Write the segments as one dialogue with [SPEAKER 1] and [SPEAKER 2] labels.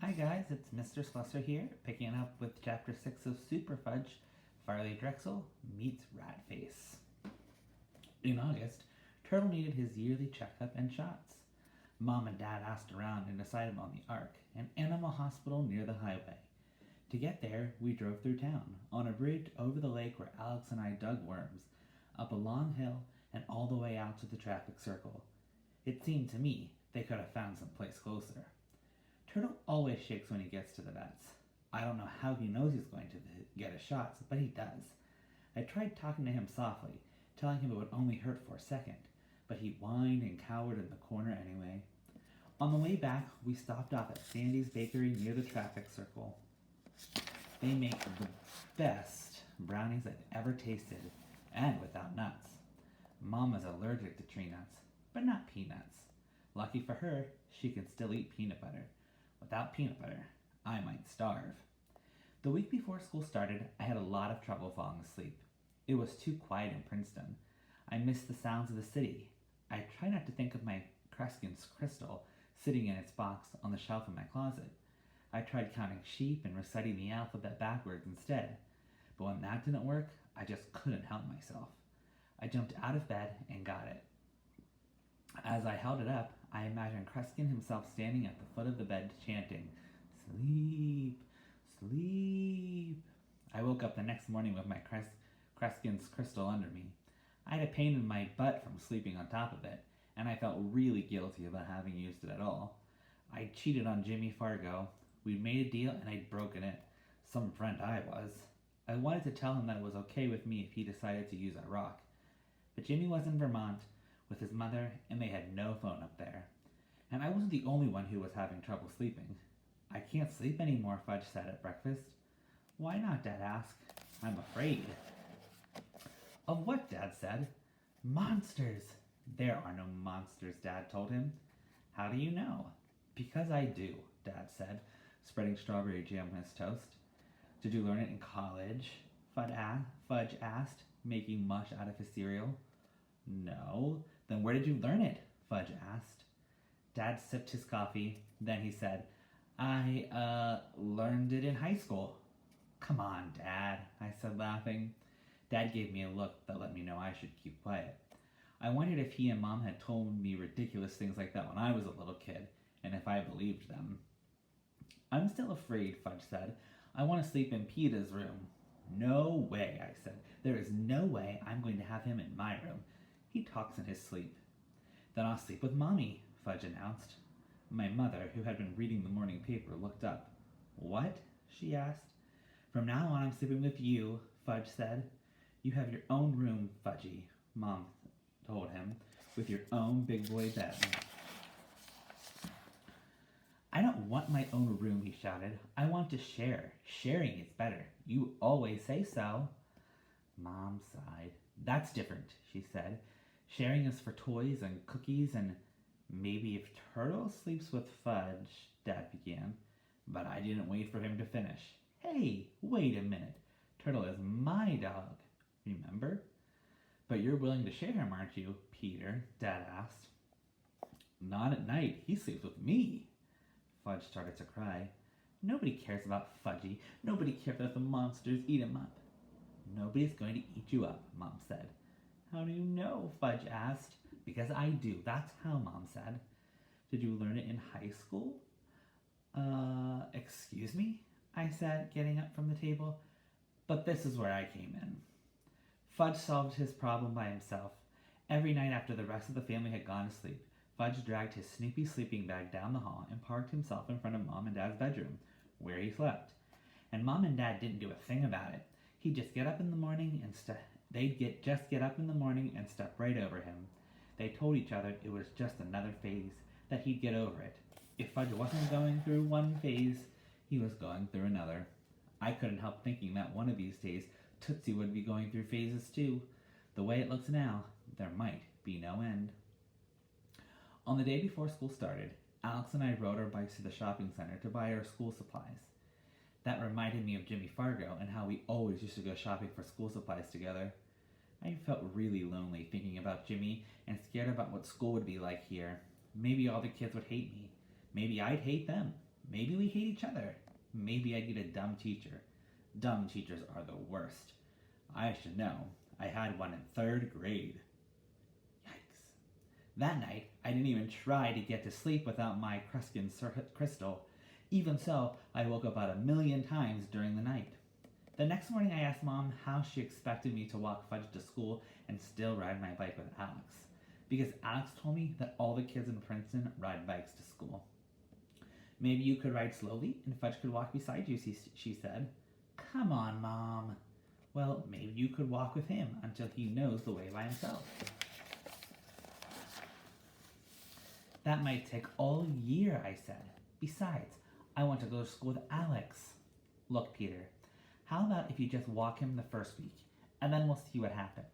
[SPEAKER 1] Hi guys, it's Mr. Slusser here, picking up with Chapter 6 of Super Fudge, Farley Drexel meets Ratface. In August, Turtle needed his yearly checkup and shots. Mom and Dad asked around and decided on the Ark, an animal hospital near the highway. To get there, we drove through town, on a bridge over the lake where Alex and I dug worms, up a long hill, and all the way out to the traffic circle. It seemed to me they could have found some place closer. Turtle always shakes when he gets to the vets. I don't know how he knows he's going to get his shots, but he does. I tried talking to him softly, telling him it would only hurt for a second, but he whined and cowered in the corner anyway. On the way back, we stopped off at Sandy's Bakery near the traffic circle. They make the best brownies I've ever tasted, and without nuts. Mom is allergic to tree nuts, but not peanuts. Lucky for her, she can still eat peanut butter. Without peanut butter, I might starve. The week before school started, I had a lot of trouble falling asleep. It was too quiet in Princeton. I missed the sounds of the city. I tried not to think of my Kreskin's crystal sitting in its box on the shelf in my closet. I tried counting sheep and reciting the alphabet backwards instead. But when that didn't work, I just couldn't help myself. I jumped out of bed and got it. As I held it up, I imagined Kreskin himself standing at the foot of the bed chanting, "Sleep, sleep." I woke up the next morning with my Kreskin's crystal under me. I had a pain in my butt from sleeping on top of it, and I felt really guilty about having used it at all. I cheated on Jimmy Fargo. We'd made a deal and I'd broken it. Some friend I was. I wanted to tell him that it was okay with me if he decided to use our rock. But Jimmy was in Vermont with his mother, and they had no phone up there. And I wasn't the only one who was having trouble sleeping. "I can't sleep anymore," Fudge said at breakfast. "Why not?" Dad asked. "I'm afraid." "Of what?" Dad said. "Monsters." "There are no monsters," Dad told him. "How do you know?" "Because I do," Dad said, spreading strawberry jam on his toast. "Did you learn it in college?" Fudge asked, making mush out of his cereal. "No." "Then where did you learn it?" Fudge asked. Dad sipped his coffee. Then he said, I learned it in high school." "Come on, Dad," I said, laughing. Dad gave me a look that let me know I should keep quiet. I wondered if he and Mom had told me ridiculous things like that when I was a little kid, and if I believed them. "I'm still afraid," Fudge said. "I want to sleep in Peter's room." "No way," I said. "There is no way I'm going to have him in my room. He talks in his sleep." "Then I'll sleep with Mommy," Fudge announced. My mother, who had been reading the morning paper, looked up. "What?" she asked. "From now on I'm sleeping with you," Fudge said. "You have your own room, Fudgy," Mom told him, "with your own big boy bed." "I don't want my own room," he shouted. "I want to share. Sharing is better. You always say so." Mom sighed. "That's different," she said. "Sharing is for toys and cookies and maybe if Turtle sleeps with Fudge," Dad began. But I didn't wait for him to finish. "Hey, wait a minute. Turtle is my dog, remember?" "But you're willing to share him, aren't you, Peter?" Dad asked. "Not at night. He sleeps with me." Fudge started to cry. "Nobody cares about Fudgy. Nobody cares if the monsters eat him up." "Nobody's going to eat you up," Mom said. "How do you know?" Fudge asked. "Because I do. That's how," Mom said. "Did you learn it in high school?" Excuse me?" I said, getting up from the table. But this is where I came in. Fudge solved his problem by himself. Every night after the rest of the family had gone to sleep, Fudge dragged his Snoopy sleeping bag down the hall and parked himself in front of Mom and Dad's bedroom, where he slept. And Mom and Dad didn't do a thing about it. He'd just get up in the morning and just get up in the morning and step right over him. They told each other it was just another phase, that he'd get over it. If Fudge wasn't going through one phase, he was going through another. I couldn't help thinking that one of these days Tootsie would be going through phases too. The way it looks now, there might be no end. On the day before school started, Alex and I rode our bikes to the shopping center to buy our school supplies. That reminded me of Jimmy Fargo and how we always used to go shopping for school supplies together. I felt really lonely thinking about Jimmy and scared about what school would be like here. Maybe all the kids would hate me. Maybe I'd hate them. Maybe we hate each other. Maybe I get a dumb teacher. Dumb teachers are the worst. I should know. I had one in 3rd grade. Yikes. That night, I didn't even try to get to sleep without my Kruskin crystal. Even so, I woke up about 1,000,000 times during the night. The next morning, I asked Mom how she expected me to walk Fudge to school and still ride my bike with Alex. Because Alex told me that all the kids in Princeton ride bikes to school. Maybe you could ride slowly and Fudge could walk beside you, she said. Come on, Mom. Well, maybe you could walk with him until he knows the way by himself. That might take all year, I said. Besides, I want to go to school with Alex. Look, Peter, how about if you just walk him the first week, and then we'll see what happens.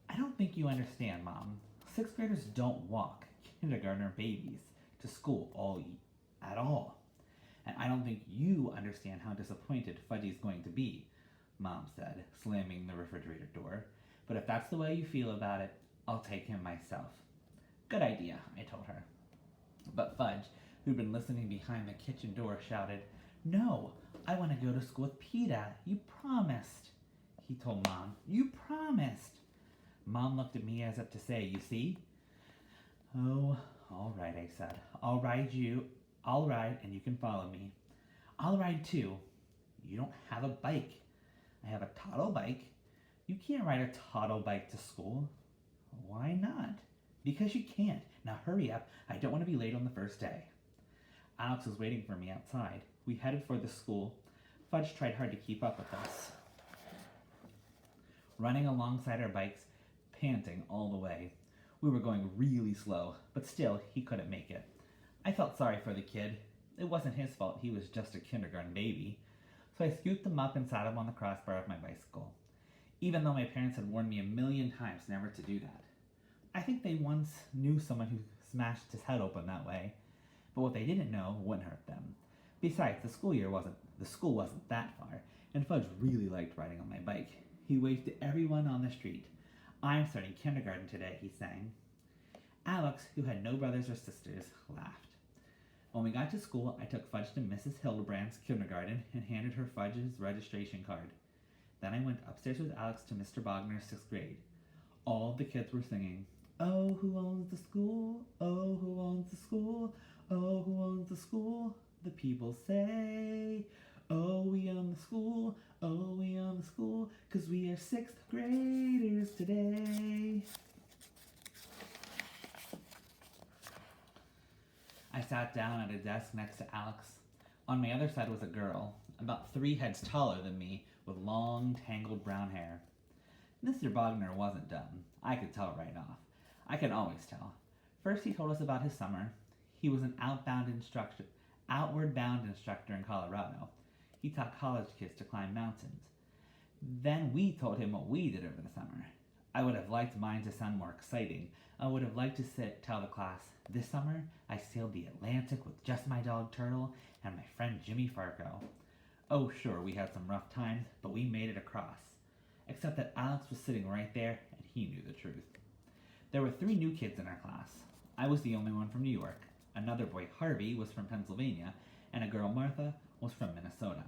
[SPEAKER 1] I don't think you understand, Mom. 6th graders don't walk kindergartner babies to school at all. And I don't think you understand how disappointed Fudgy's going to be, Mom said, slamming the refrigerator door. But if that's the way you feel about it, I'll take him myself. Good idea, I told her. But Fudge, who'd been listening behind the kitchen door, shouted, No, I want to go to school with Peter. You promised. He told Mom, You promised. Mom looked at me as if to say, You see? Oh, all right, I said. I'll ride and you can follow me. I'll ride too. You don't have a bike. I have a toddle bike. You can't ride a toddle bike to school. Why not? Because you can't. Now hurry up. I don't want to be late on the first day. Alex was waiting for me outside. We headed for the school. Fudge tried hard to keep up with us, running alongside our bikes, panting all the way. We were going really slow, but still, he couldn't make it. I felt sorry for the kid. It wasn't his fault. He was just a kindergarten baby. So I scooped him up and sat him on the crossbar of my bicycle, even though my parents had warned me 1,000,000 times never to do that. I think they once knew someone who smashed his head open that way, but what they didn't know wouldn't hurt them. Besides, the school wasn't that far, and Fudge really liked riding on my bike. He waved to everyone on the street. I'm starting kindergarten today, he sang. Alex, who had no brothers or sisters, laughed. When we got to school, I took Fudge to Mrs. Hildebrand's kindergarten and handed her Fudge's registration card. Then I went upstairs with Alex to Mr. Bogner's 6th grade. All the kids were singing, Oh, who owns the school? Oh, who owns the school? Oh, who owns the school? The people say, Oh, we own the school. Oh, we own the school. 'Cause we are 6th graders today. I sat down at a desk next to Alex. On my other side was a girl, about 3 heads taller than me, with long, tangled brown hair. Mr. Bogner wasn't dumb. I could tell right off. I can always tell. First, he told us about his summer. He was an outward bound instructor in Colorado. He taught college kids to climb mountains. Then we told him what we did over the summer. I would have liked mine to sound more exciting. I would have liked to tell the class, This summer, I sailed the Atlantic with just my dog Turtle and my friend Jimmy Fargo. Oh, sure, we had some rough times, but we made it across. Except that Alex was sitting right there, and he knew the truth. There were 3 new kids in our class. I was the only one from New York. Another boy, Harvey, was from Pennsylvania, and a girl, Martha, was from Minnesota.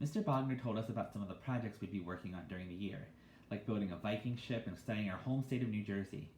[SPEAKER 1] Mr. Bogner told us about some of the projects we'd be working on during the year, like building a Viking ship and studying our home state of New Jersey.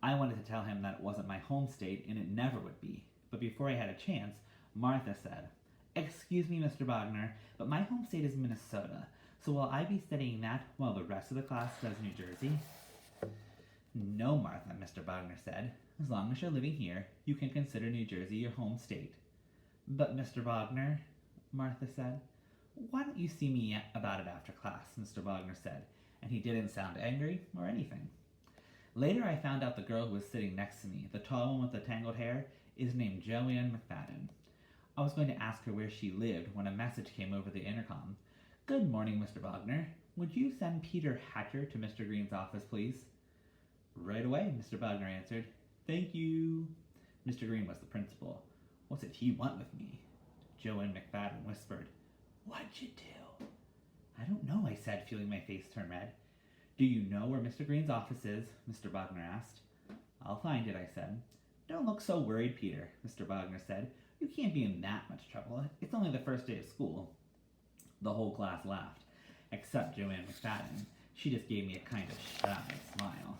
[SPEAKER 1] I wanted to tell him that it wasn't my home state, and it never would be. But before I had a chance, Martha said, Excuse me, Mr. Bogner, but my home state is Minnesota, so will I be studying that while the rest of the class does New Jersey? No, Martha, Mr. Bogner said. As long as you're living here, you can consider New Jersey your home state. But, Mr. Bogner, Martha said. Why don't you see me about it after class, Mr. Bogner said, and he didn't sound angry or anything. Later I found out the girl who was sitting next to me, the tall one with the tangled hair, is named Joanne McFadden. I was going to ask her where she lived when a message came over the intercom. Good morning, Mr. Bogner. Would you send Peter Hatcher to Mr. Green's office, please? Right away, Mr. Bogner answered. Thank you. Mr. Green was the principal. What did he want with me? Joanne McFadden whispered. What'd you do? I don't know, I said, feeling my face turn red. Do you know where Mr. Green's office is? Mr. Bogner asked. I'll find it, I said. Don't look so worried, Peter, Mr. Bogner said. You can't be in that much trouble. It's only the first day of school." The whole class laughed, except Joanne McFadden. She just gave me a kind of shy smile.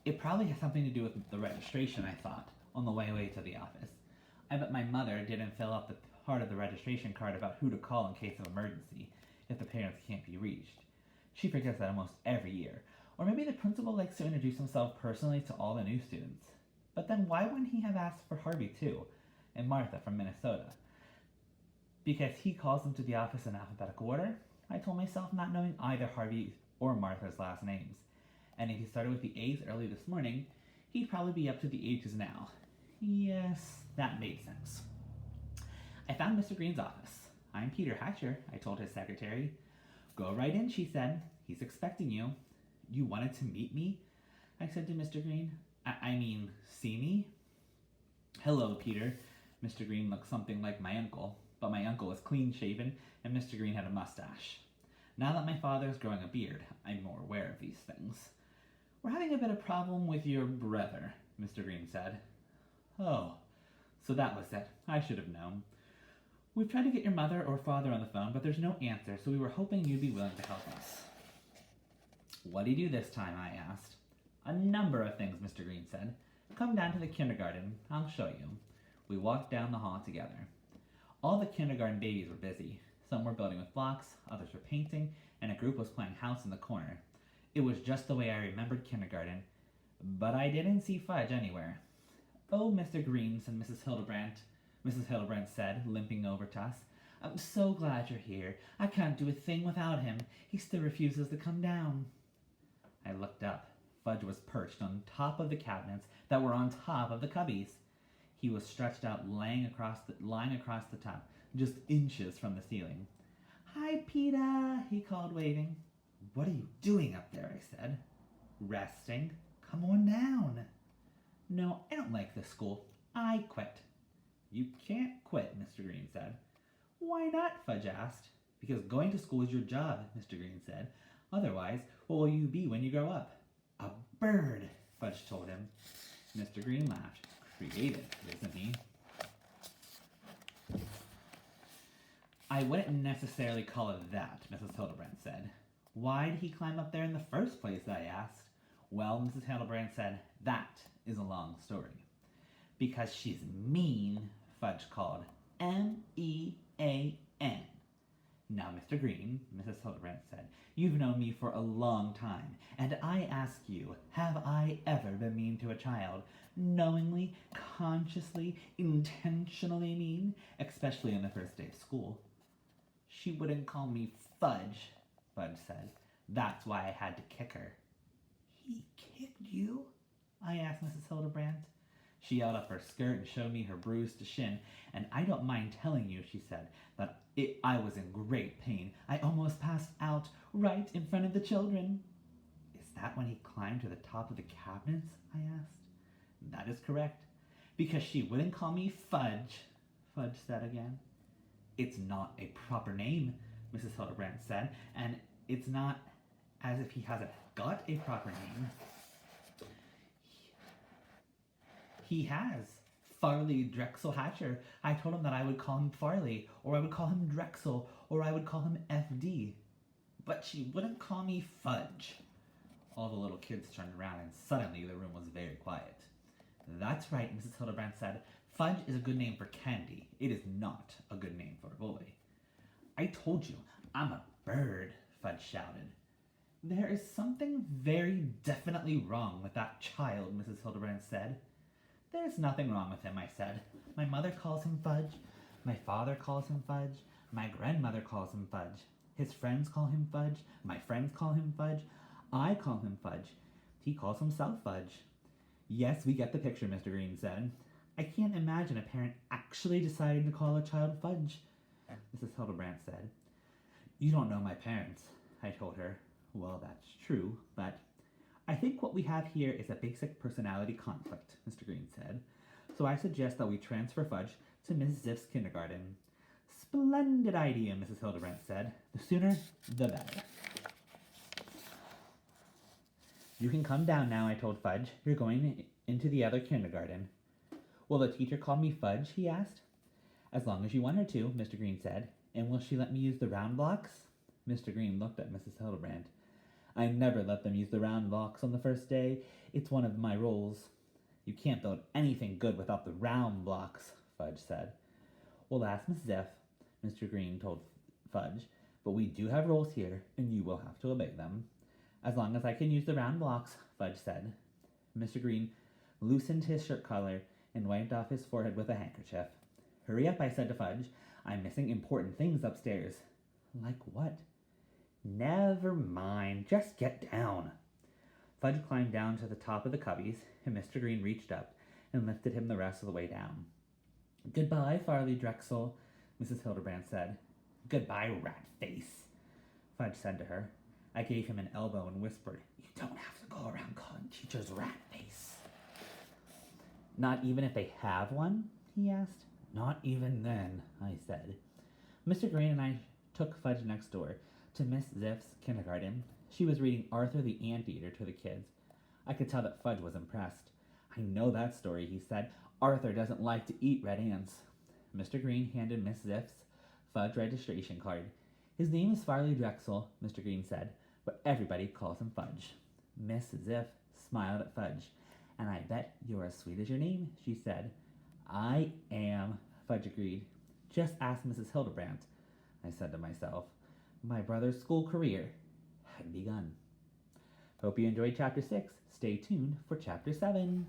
[SPEAKER 1] It probably has something to do with the registration, I thought, on the way to the office. I bet my mother didn't fill out the part of the registration card about who to call in case of emergency, if the parents can't be reached. She forgets that almost every year. Or maybe the principal likes to introduce himself personally to all the new students. But then why wouldn't he have asked for Harvey too, and Martha from Minnesota? Because he calls them to the office in alphabetical order? I told myself, not knowing either Harvey or Martha's last names. And if he started with the A's early this morning, he'd probably be up to the H's now. Yes, that made sense. I found Mr. Green's office. "I'm Peter Hatcher," I told his secretary. "Go right in," she said. "He's expecting you." "You wanted to meet me?" I said to Mr. Green. I mean, see me?" "Hello, Peter." Mr. Green looked something like my uncle, but my uncle was clean-shaven and Mr. Green had a mustache. Now that my father is growing a beard, I'm more aware of these things. "We're having a bit of problem with your brother," Mr. Green said. "Oh, so that was it. I should have known. We've tried to get your mother or father on the phone, but there's no answer, so we were hoping you'd be willing to help us." "What do you do this time?" I asked. "A number of things," Mr. Green said. "Come down to the kindergarten. I'll show you." We walked down the hall together. All the kindergarten babies were busy. Some were building with blocks, others were painting, and a group was playing house in the corner. It was just the way I remembered kindergarten, but I didn't see Fudge anywhere. "Oh, Mr. Green," said Mrs. Hildebrandt. Mrs. Hildebrandt said, limping over to us. "I'm so glad you're here. I can't do a thing without him. He still refuses to come down." I looked up. Fudge was perched on top of the cabinets that were on top of the cubbies. He was stretched out, lying across the top, just inches from the ceiling. "Hi, Peter," he called, waving. "What are you doing up there?" I said. "Resting. Come on down." "No, I don't like this school. I quit." "You can't quit," Mr. Green said. "Why not?" Fudge asked. "Because going to school is your job," Mr. Green said. "Otherwise, what will you be when you grow up?" "A bird," Fudge told him. Mr. Green laughed. "Creative, isn't he?" "I wouldn't necessarily call it that," Mrs. Hildebrandt said. "Why did he climb up there in the first place?" I asked. "Well," Mrs. Hildebrandt said, "that is a long story." "Because she's mean," Fudge called. M-E-A-N. "Now, Mr. Green," Mrs. Hildebrandt said, "you've known me for a long time, and I ask you, have I ever been mean to a child? Knowingly, consciously, intentionally mean, especially on the first day of school?" "She wouldn't call me Fudge," Fudge said. "That's why I had to kick her." "He kicked you?" I asked Mrs. Hildebrandt. She held up her skirt and showed me her bruised shin. "And I don't mind telling you," she said, "that I was in great pain. I almost passed out right in front of the children." "Is that when he climbed to the top of the cabinets?" I asked. "That is correct." "Because she wouldn't call me Fudge," Fudge said again. "It's not a proper name," Mrs. Hildebrandt said, "and it's not as if he hasn't got a proper name." "He has. Farley Drexel Hatcher. I told him that I would call him Farley, or I would call him Drexel, or I would call him FD. But she wouldn't call me Fudge." All the little kids turned around, and suddenly the room was very quiet. "That's right," Mrs. Hildebrandt said. "Fudge is a good name for candy. It is not a good name for a boy." "I told you, I'm a bird," Fudge shouted. "There is something very definitely wrong with that child," Mrs. Hildebrandt said. "There's nothing wrong with him," I said. "My mother calls him Fudge. My father calls him Fudge. My grandmother calls him Fudge. His friends call him Fudge. My friends call him Fudge. I call him Fudge. He calls himself Fudge." "Yes, we get the picture," Mr. Green said. "I can't imagine a parent actually deciding to call a child Fudge," Mrs. Hildebrandt said. "You don't know my parents," I told her. "Well, that's true, but I think what we have here is a basic personality conflict," Mr. Green said. "So I suggest that we transfer Fudge to Miss Ziff's kindergarten." "Splendid idea," Mrs. Hildebrandt said. "The sooner, the better." "You can come down now," I told Fudge. "You're going into the other kindergarten." Will the teacher call me Fudge? He asked. As long as you want her to, Mr. Green said. And will she let me use the round blocks? Mr. Green looked at Mrs. Hildebrand. I never let them use the round blocks on the first day. It's one of my rules. You can't build anything good without the round blocks, Fudge said. Well, ask Mrs. F, Mr. Green told Fudge, but we do have rules here, and you will have to obey them. As long as I can use the round blocks, Fudge said. Mr. Green loosened his shirt collar and wiped off his forehead with a handkerchief. Hurry up, I said to Fudge. I'm missing important things upstairs. Like what? Never mind, just get down. Fudge climbed down to the top of the cubbies, and Mr. Green reached up and lifted him the rest of the way down. Goodbye, Farley Drexel, Mrs. Hildebrand said. Goodbye, rat face, Fudge said to her. I gave him an elbow and whispered, You don't have to go around calling teachers rat face. Not even if they have one? He asked. Not even then, I said. Mr. Green and I took Fudge next door to Miss Ziff's kindergarten. She was reading Arthur the Anteater to the kids. I could tell that Fudge was impressed. I know that story, he said. Arthur doesn't like to eat red ants. Mr. Green handed Miss Ziff's Fudge registration card. His name is Farley Drexel, Mr. Green said, but everybody calls him Fudge. Miss Ziff smiled at Fudge. And I bet you're as sweet as your name, she said. I am, Fudge agreed. Just ask Mrs. Hildebrand, I said to myself. My brother's school career had begun. Hope you enjoyed Chapter 6. Stay tuned for Chapter 7.